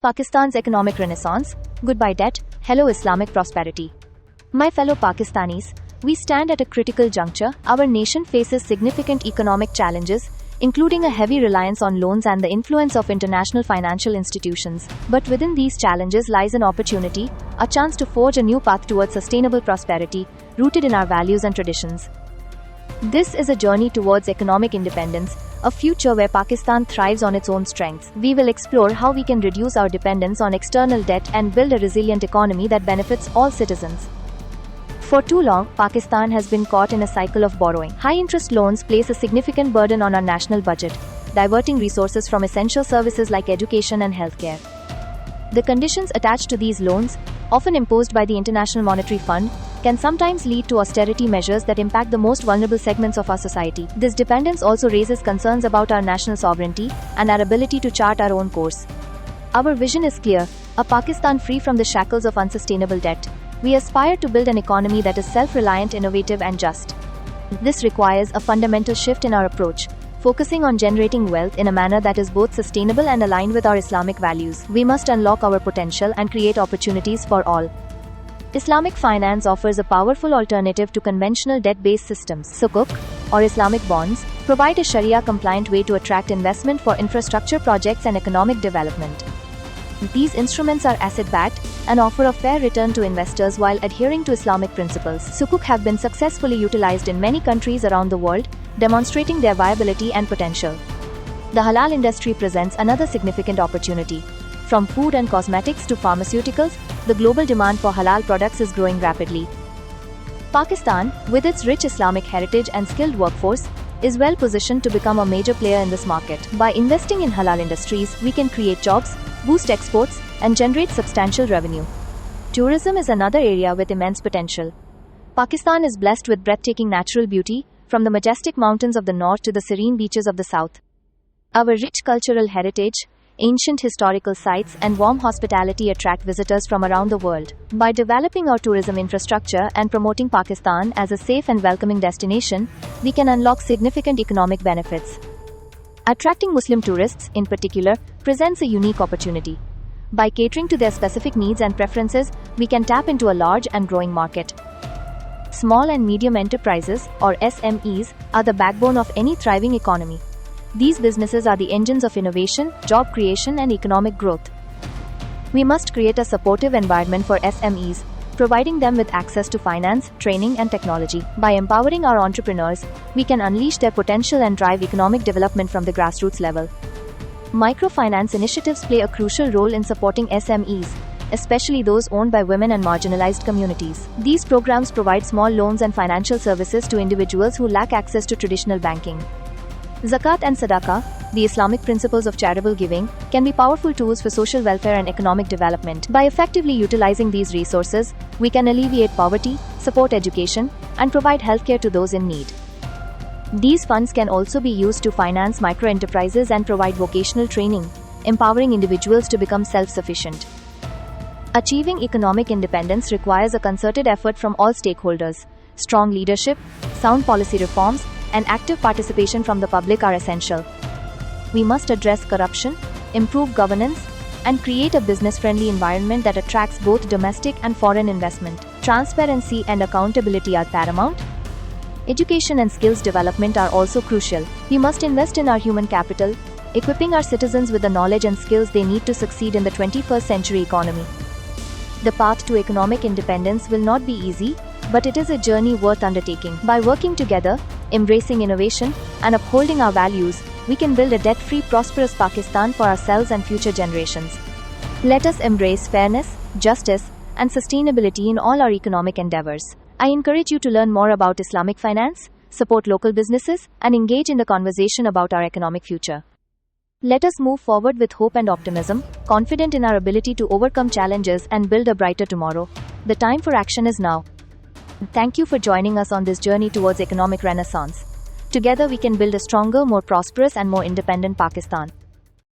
Pakistan's economic renaissance, goodbye debt, hello Islamic prosperity. My fellow Pakistanis, we stand at a critical juncture. Our nation faces significant economic challenges, including a heavy reliance on loans and the influence of international financial institutions. But within these challenges lies an opportunity, a chance to forge a new path towards sustainable prosperity, rooted in our values and traditions. This is a journey towards economic independence, a future where Pakistan thrives on its own strengths. We will explore how we can reduce our dependence on external debt and build a resilient economy that benefits all citizens. For too long, Pakistan has been caught in a cycle of borrowing. High-interest loans place a significant burden on our national budget, diverting resources from essential services like education and healthcare. The conditions attached to these loans, often imposed by the International Monetary Fund, can sometimes lead to austerity measures that impact the most vulnerable segments of our society. This dependence also raises concerns about our national sovereignty and our ability to chart our own course. Our vision is clear: a Pakistan free from the shackles of unsustainable debt. We aspire to build an economy that is self-reliant, innovative, and just. This requires a fundamental shift in our approach, focusing on generating wealth in a manner that is both sustainable and aligned with our Islamic values. We must unlock our potential and create opportunities for all. Islamic finance offers a powerful alternative to conventional debt-based systems. Sukuk, or Islamic bonds, provide a Sharia-compliant way to attract investment for infrastructure projects and economic development. These instruments are asset-backed and offer a fair return to investors while adhering to Islamic principles. Sukuk have been successfully utilized in many countries around the world, demonstrating their viability and potential. The halal industry presents another significant opportunity. From food and cosmetics to pharmaceuticals, the global demand for halal products is growing rapidly. Pakistan, with its rich Islamic heritage and skilled workforce, is well positioned to become a major player in this market. By investing in halal industries, we can create jobs, boost exports, and generate substantial revenue. Tourism is another area with immense potential. Pakistan is blessed with breathtaking natural beauty, from the majestic mountains of the north to the serene beaches of the south. Our rich cultural heritage, ancient historical sites, and warm hospitality attract visitors from around the world. By developing our tourism infrastructure and promoting Pakistan as a safe and welcoming destination, we can unlock significant economic benefits. Attracting Muslim tourists, in particular, presents a unique opportunity. By catering to their specific needs and preferences, we can tap into a large and growing market. Small and medium enterprises, or SMEs, are the backbone of any thriving economy. These businesses are the engines of innovation, job creation, and economic growth. We must create a supportive environment for SMEs, providing them with access to finance, training, and technology. By empowering our entrepreneurs, we can unleash their potential and drive economic development from the grassroots level. Microfinance initiatives play a crucial role in supporting SMEs, especially those owned by women and marginalized communities. These programs provide small loans and financial services to individuals who lack access to traditional banking. Zakat and Sadaqah, the Islamic principles of charitable giving, can be powerful tools for social welfare and economic development. By effectively utilizing these resources, we can alleviate poverty, support education, and provide healthcare to those in need. These funds can also be used to finance micro-enterprises and provide vocational training, empowering individuals to become self-sufficient. Achieving economic independence requires a concerted effort from all stakeholders. Strong leadership, sound policy reforms, and active participation from the public are essential. We must address corruption, improve governance, and create a business-friendly environment that attracts both domestic and foreign investment. Transparency and accountability are paramount. Education and skills development are also crucial. We must invest in our human capital, equipping our citizens with the knowledge and skills they need to succeed in the 21st century economy. The path to economic independence will not be easy, but it is a journey worth undertaking. By working together, embracing innovation, and upholding our values, we can build a debt-free, prosperous Pakistan for ourselves and future generations. Let us embrace fairness, justice, and sustainability in all our economic endeavors. I encourage you to learn more about Islamic finance, support local businesses, and engage in the conversation about our economic future. Let us move forward with hope and optimism, confident in our ability to overcome challenges and build a brighter tomorrow. The time for action is now. Thank you for joining us on this journey towards economic renaissance. Together we can build a stronger, more prosperous, and more independent Pakistan.